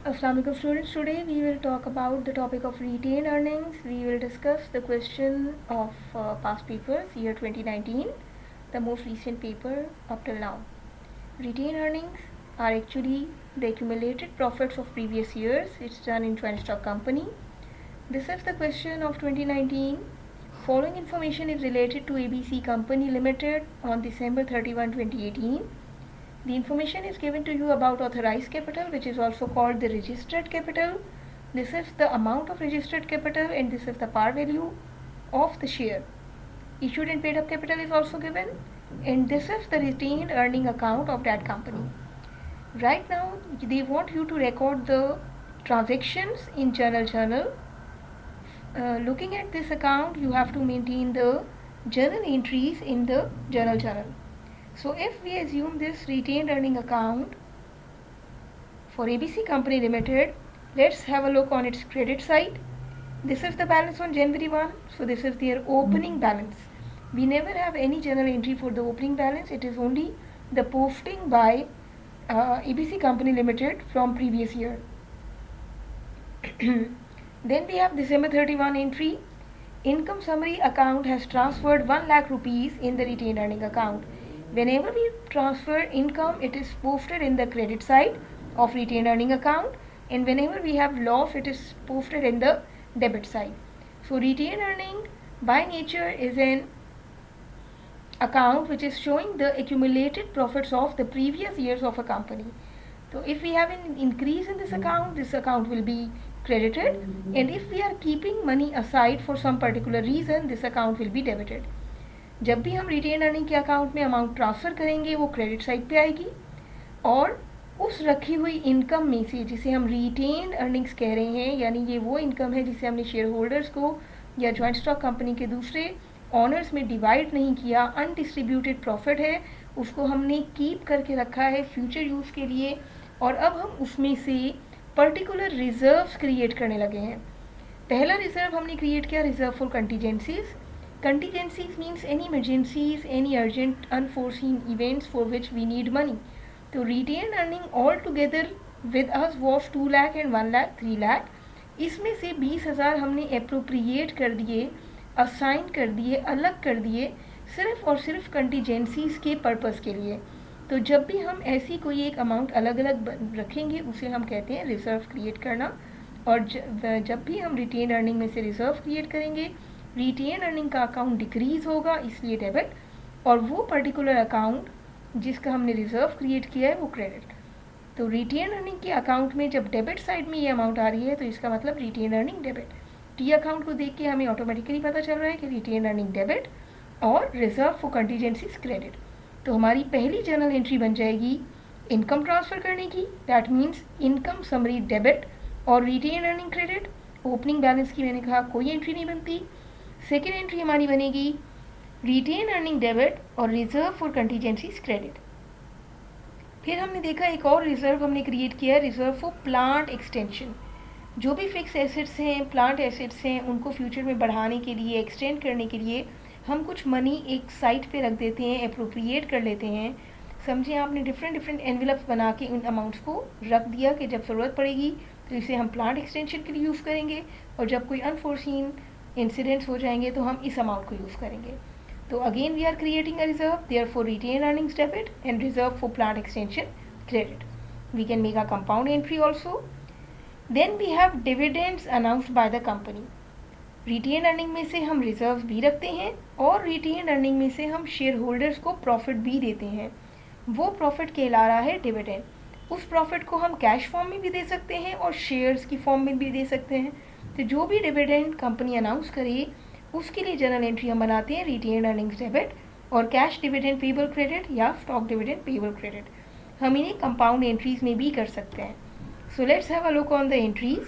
Assalamualaikum students, today we will talk about the topic of retained earnings. We will discuss the question of past papers year 2019, the most recent paper up till now. Retained earnings are actually the accumulated profits of previous years. It's done in joint stock company. This is the question of 2019. Following information is related to ABC Company Limited on December 31, 2018. The information is given to you about authorized capital, which is also called the registered capital. This is the amount of registered capital and this is the par value of the share. Issued and paid up capital is also given, and this is the retained earning account of that company. Right now they want you to record the transactions in journal. Looking at this account, you have to maintain the journal entries in the journal. So if we assume this retained earning account for ABC Company Limited, let's have a look on its credit side. This is the balance on January 1, so this is their opening balance. We never have any journal entry for the opening balance, it is only the posting by ABC Company Limited from previous year. Then we have December 31 entry. Income summary account has transferred 1 lakh rupees in the retained earning account. Whenever we transfer income, it is posted in the credit side of retained earning account, and whenever we have loss, it is posted in the debit side. So retained earning by nature is an account which is showing the accumulated profits of the previous years of a company. So if we have an increase in this account will be credited, and if we are keeping money aside for some particular reason, this account will be debited. जब भी हम retain earning के account में amount transfer करेंगे वो credit side पे आएगी, और उस रखी हुई इनकम में से जिसे हम रिटेन अर्निंग्स कह रहे हैं, यानी ये वो इनकम है जिसे हमने शेयर होल्डर्स को या जॉइंट स्टॉक कंपनी के दूसरे ऑनर्स में डिवाइड नहीं किया, अनडिस्ट्रीब्यूटेड प्रॉफिट है, उसको हमने कीप करके रखा है फ्यूचर यूज़ के लिए, और अब हम उसमें से पर्टिकुलर रिजर्व्स क्रिएट करने लगे हैं. पहला रिजर्व हमने क्रिएट किया reserve for contingencies. Contingencies means any emergencies, any urgent unforeseen events for which we need money. तो retained earning all together with us was 2 lakh and 1 lakh 3 lakh. इसमें से 20,000 हमने appropriate कर दिए, assign कर दिए, अलग कर दिए सिर्फ और सिर्फ contingencies के purpose के लिए. तो जब भी हम ऐसी कोई एक अमाउंट अलग अलग रखेंगे उसे हम कहते हैं रिजर्व क्रिएट करना. और जब भी हम रिटेन अर्निंग में से रिजर्व क्रिएट करेंगे, रिटेन अर्निंग का अकाउंट डिक्रीज होगा, इसलिए डेबिट, और वो पर्टिकुलर अकाउंट जिसका हमने रिजर्व क्रिएट किया है वो क्रेडिट. तो रिटेन अर्निंग के अकाउंट में जब डेबिट साइड में ये अमाउंट आ रही है तो इसका मतलब retain earning debit. T account को देख के हमें ऑटोमेटिकली पता चल रहा है कि रिटेन अर्निंग डेबिट और रिजर्व फॉर कंटीजेंसीज क्रेडिट. तो हमारी पहली जर्नल एंट्री बन जाएगी इनकम ट्रांसफ़र करने की, that means income summary debit और retained earning credit. Opening balance की मैंने कहा कोई एंट्री नहीं बनती. सेकेंड एंट्री हमारी बनेगी रिटेन अर्निंग डेबिट और रिजर्व फॉर कंटीजेंसीज क्रेडिट. फिर हमने देखा एक और रिजर्व हमने क्रिएट किया, रिजर्व फॉर प्लांट एक्सटेंशन. जो भी फिक्स एसेट्स हैं, प्लांट एसेट्स हैं, उनको फ्यूचर में बढ़ाने के लिए, एक्सटेंड करने के लिए हम कुछ मनी एक साइड पे रख देते हैं, अप्रोप्रिएट कर लेते हैं. समझे, आपने डिफरेंट एनवेलप्स बना के इन अमाउंट्स को रख दिया कि जब ज़रूरत पड़ेगी तो इसे हम प्लांट एक्सटेंशन के लिए यूज़ करेंगे, और जब कोई अनफोर्सीन इंसिडेंट्स हो जाएंगे तो हम इस अमाउंट को यूज़ करेंगे. तो again we are creating a reserve there for retain earnings debit and reserve for plant extension credit. We can make a compound entry also. Then we have dividends announced by the company. Retain earning में से हम reserve भी रखते हैं और retained earning में से हम शेयर होल्डर्स को प्रॉफिट भी देते हैं. वो प्रॉफिट कहला रहा है डिविडेंड. उस प्रॉफिट को हम कैश फॉर्म में भी दे सकते हैं और शेयर्स की फॉर्म में भी दे सकते हैं. तो जो भी डिविडेंड कंपनी अनाउंस करे उसके लिए जर्नल एंट्री हम बनाते हैं रिटेन अर्निंग्स डेबिट और कैश डिविडेंड पेबल क्रेडिट या स्टॉक डिविडेंड पेबल क्रेडिट. हम इन्हें कंपाउंड एंट्रीज में भी कर सकते हैं. So let's have a look on the entries.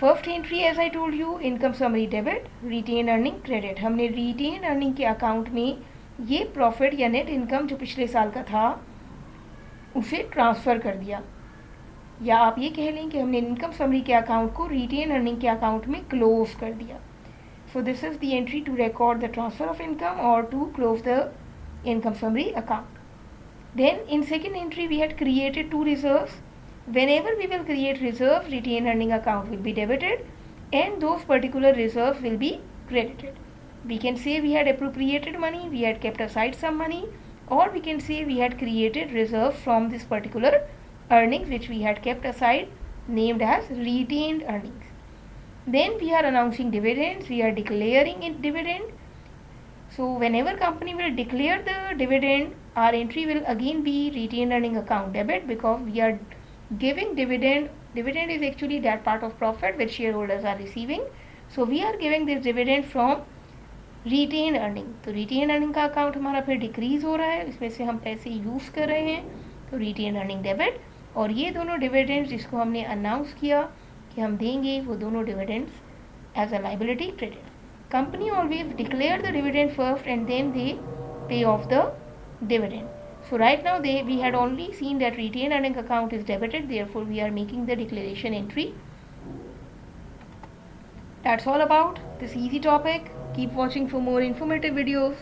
First entry as I told you, income summary debit, retain earning credit. हमने रिटेन अर्निंग के अकाउंट में ये प्रॉफिट या नेट इनकम जो पिछले साल का था उसे ट्रांसफ़र कर दिया, या आप ये कह लें कि हमने इनकम समरी के अकाउंट को रिटेन अर्निंग के अकाउंट में क्लोज कर दिया. So this is the entry to record the transfer of income और to close the income summary account. Then in second entry we had created two reserves. whenever we will create reserve, retained earning account will be debited and those particular reserves will be credited. We can say we had appropriated money, we had kept aside some money, or we can say we had created reserve from this particular earnings which we had kept aside, named as retained earnings. Then we are announcing dividends, we are declaring it dividend. So whenever company will declare the dividend, our entry will again be retained earning account debit, because we are giving dividend. Dividend is actually that part of profit which shareholders are receiving. So we are giving this dividend from retain earning. तो retain earning का account हमारा फिर decrease हो रहा है, इसमें से हम पैसे यूज़ कर रहे हैं, तो रिटेन अर्निंग डेबिट. और ये दोनों डिविडेंड्स जिसको हमने अनाउंस किया कि हम देंगे, वो दोनों dividends as a liability credit. Company always declare the dividend first and then they pay off the dividend. So right now we had only seen that retained earning account is debited, therefore we are making the declaration entry. That's all about this easy topic. Keep watching for more informative videos.